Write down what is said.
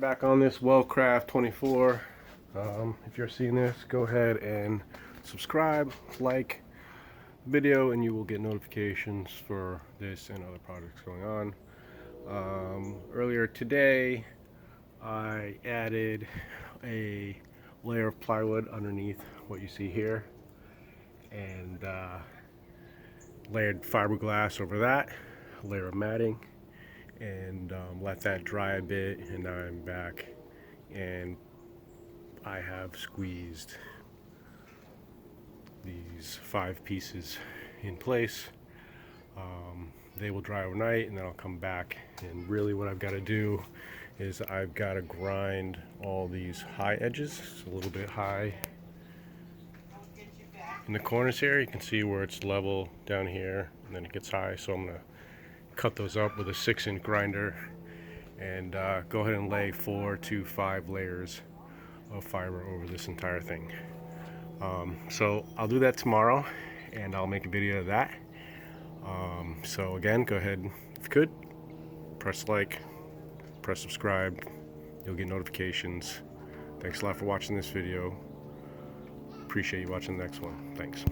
Back on this wellcraft 24. If you're seeing this, go ahead and subscribe, like the video, and you will get notifications for this and other projects going on. Earlier today I added a layer of plywood underneath what you see here, and layered fiberglass over that, a layer of matting, and let that dry a bit. And now I'm back and I have squeezed these 5 pieces in place. They will dry overnight, and then I'll come back, and really what I've got to do is I've got to grind all these high edges. It's a little bit high in the corners here. You can see where it's level down here, and then it gets high, so I'm going to cut those up with a 6-inch grinder and go ahead and lay 4 to 5 layers of fiber over this entire thing. So I'll do that tomorrow, and I'll make a video of that. So again, go ahead, if you could, press like, press subscribe. You'll get notifications. Thanks a lot for watching this video. Appreciate you watching the next one. Thanks.